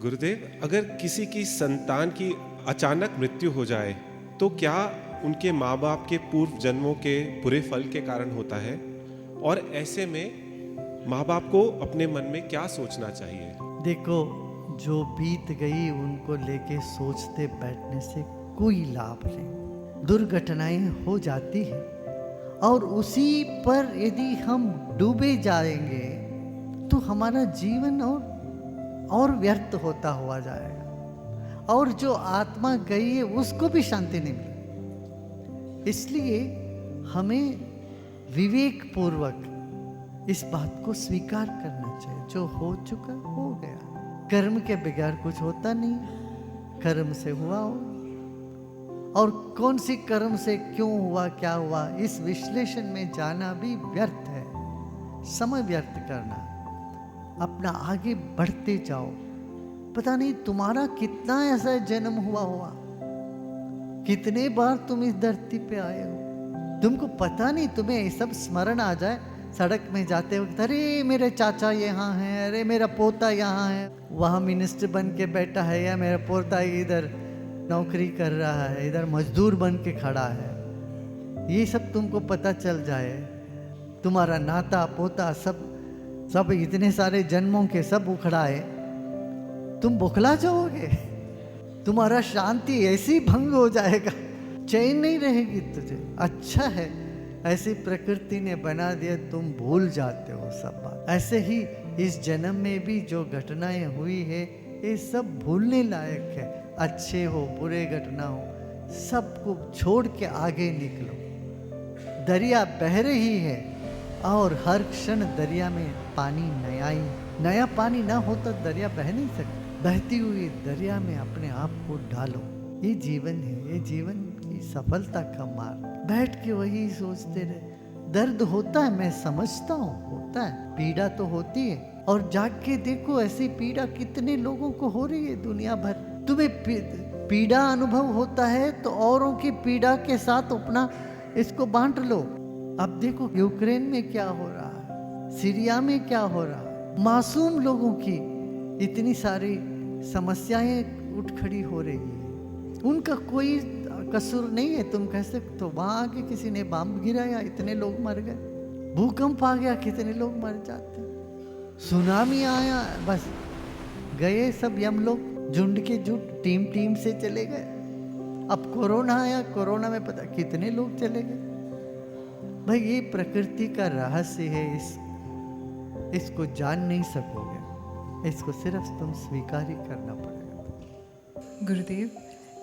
गुरुदेव, अगर किसी की संतान की अचानक मृत्यु हो जाए तो क्या उनके माँ बाप के पूर्व जन्मों के बुरे फल के कारण होता है? और ऐसे में माँ बाप को अपने मन में क्या सोचना चाहिए? देखो, जो बीत गई उनको लेके सोचते बैठने से कोई लाभ नहीं। दुर्घटनाएं हो जाती है और उसी पर यदि हम डूबे जाएंगे तो हमारा जीवन और व्यर्थ होता हुआ जाएगा, और जो आत्मा गई है उसको भी शांति नहीं मिलेगी। इसलिए हमें विवेक पूर्वक इस बात को स्वीकार करना चाहिए, जो हो चुका हो गया। कर्म के बगैर कुछ होता नहीं, कर्म से हुआ हो, और कौन सी कर्म से क्यों हुआ, क्या हुआ, इस विश्लेषण में जाना भी व्यर्थ है। समय व्यर्थ करना, अपना आगे बढ़ते जाओ। पता नहीं तुम्हारा कितना ऐसा जन्म हुआ, कितने बार तुम इस धरती पे आए हो, तुमको पता नहीं। तुम्हें ये सब स्मरण आ जाए सड़क में जाते वक्त, अरे मेरे चाचा यहाँ हैं, अरे मेरा पोता यहाँ है, वहाँ मिनिस्टर बन के बैठा है, या मेरा पोता इधर नौकरी कर रहा है, इधर मजदूर बन के खड़ा है। ये सब तुमको पता चल जाए, तुम्हारा नाता पोता सब इतने सारे जन्मों के सब उखड़ाए, तुम बौखला जाओगे। तुम्हारा शांति ऐसी भंग हो जाएगा, चैन नहीं रहेगी तुझे। अच्छा है ऐसी प्रकृति ने बना दिया, तुम भूल जाते हो सब बात। ऐसे ही इस जन्म में भी जो घटनाएं हुई है ये सब भूलने लायक है। अच्छे हो बुरे घटना हो, सबको छोड़ के आगे निकलो। दरिया बह रही है और हर क्षण दरिया में पानी नया पानी ना हो तो दरिया बह नहीं सकती। बहती हुई दरिया में अपने आप को डालो। ये जीवन है, ये जीवन की सफलता का मार्ग। बैठ के वही सोचते रहे। दर्द होता है, मैं समझता हूँ, होता है, पीड़ा तो होती है, और जाग के देखो ऐसी पीड़ा कितने लोगों को हो रही है दुनिया भर। तुम्हें पीड़ा अनुभव होता है तो औरों की पीड़ा के साथ अपना इसको बांट लो। अब देखो यूक्रेन में क्या हो रहा है, सीरिया में क्या हो रहा है, मासूम लोगों की इतनी सारी समस्याएं उठ खड़ी हो रही है, उनका कोई कसूर नहीं है। तुम कह सकते हो वहां आके किसी ने बम गिराया, इतने लोग मर गए। भूकंप आ गया, कितने लोग मर जाते। सुनामी आया, बस गए सब हम लोग, झुंड के झुंड, टीम से चले गए। अब कोरोना आया, कोरोना में पता कितने लोग चले गए। भाई ये प्रकृति का रहस्य है, इसको जान नहीं सकोगे, इसको सिर्फ तुम स्वीकार ही करना पड़ेगा। गुरुदेव,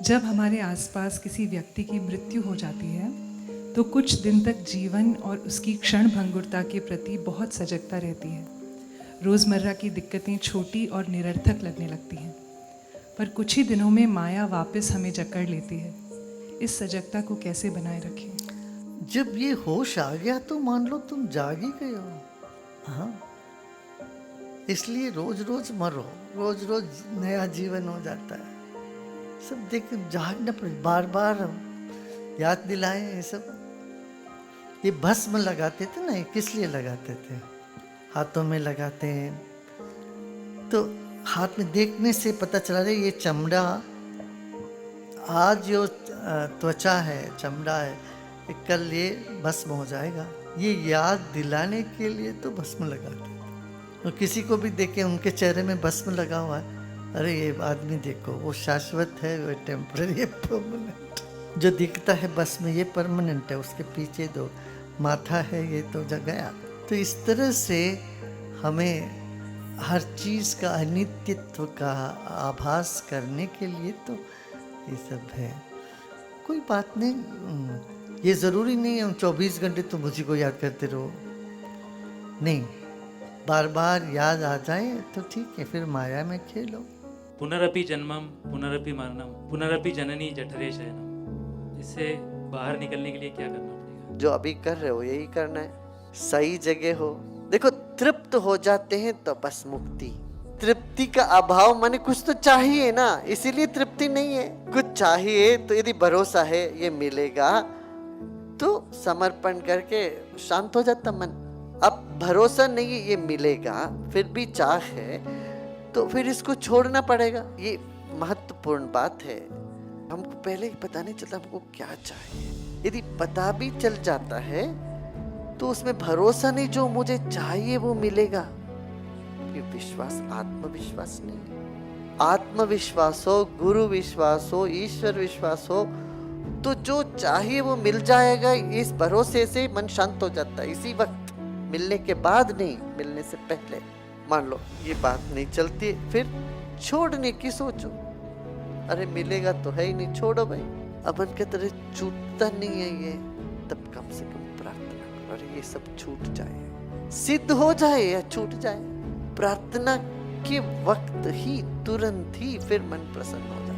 जब हमारे आसपास किसी व्यक्ति की मृत्यु हो जाती है तो कुछ दिन तक जीवन और उसकी क्षण भंगुरता के प्रति बहुत सजगता रहती है। रोज़मर्रा की दिक्कतें छोटी और निरर्थक लगने लगती हैं, पर कुछ ही दिनों में माया वापस हमें जकड़ लेती है। इस सजगता को कैसे बनाए रखें? जब ये होश आ गया तो मान लो तुम जाग ही गए हो। हाँ, इसलिए रोज रोज मरो, रोज रोज नया जीवन हो जाता है। सब देख जागना पड़े, बार बार याद दिलाएं। ये सब ये भस्म लगाते थे ना, ये किस लिए लगाते थे? हाथों में लगाते हैं तो हाथ में देखने से पता चला रहा ये चमड़ा, आज जो त्वचा है, चमड़ा है, कल ये भस्म हो जाएगा। ये याद दिलाने के लिए तो भस्म लगाते थे। और किसी को भी देखे उनके चेहरे में भस्म लगा हुआ है, अरे ये आदमी देखो वो शाश्वत है, वो टेम्पररी है, परमानेंट। जो दिखता है भस्म ये परमानेंट है, उसके पीछे जो माथा है ये तो गया। तो इस तरह से हमें हर चीज़ का अनित्यत्व का आभास करने के लिए तो ये सब है। कोई बात नहीं, ये ज़रूरी नहीं है हम 24 घंटे तो मुझी को याद करते रहो। नहीं, बार बार याद आ जाए तो ठीक है, फिर माया में खेलो। पुनरपि जन्मम पुनरपि मरणम पुनरपि जननी जठरे शयनम। इससे बाहर निकलने के लिए क्या करना पड़ेगा? जो अभी कर रहे हो यही करना है, सही जगह हो। देखो तृप्त हो जाते हैं तो बस मुक्ति। तृप्ति का अभाव माने कुछ तो चाहिए ना, इसीलिए तृप्ति नहीं है। कुछ चाहिए तो यदि भरोसा है ये मिलेगा तो समर्पण करके शांत हो जाता मन। अब भरोसा नहीं है ये मिलेगा, फिर भी चाह है तो तो फिर इसको छोड़ना पड़ेगा। ये महत्वपूर्ण बात है। हमको पहले ही पता नहीं चलता हमको क्या चाहिए। यदि पता भी चल जाता है तो उसमें भरोसा नहीं, जो मुझे चाहिए वो मिलेगा। ये विश्वास आत्मविश्वास नहीं है। आत्मविश्वास हो, गुरु विश्वास हो, ईश्वर विश्वास हो, तो जो चाहिए वो मिल जाएगा। इस भरोसे से मन शांत हो जाता है। इसी वक्त, मिलने के बाद नहीं, मिलने से पहले। मान लो ये बात नहीं चलती, फिर छोड़ने की सोचो। अरे मिलेगा तो है ही नहीं, छोड़ो भाई। अपन के तरह छूटता नहीं है ये, तब कम से कम प्रार्थना करो, अरे ये सब छूट जाए, सिद्ध हो जाए या छूट जाए। प्रार्थना के वक्त ही, तुरंत ही फिर मन प्रसन्न हो जाए।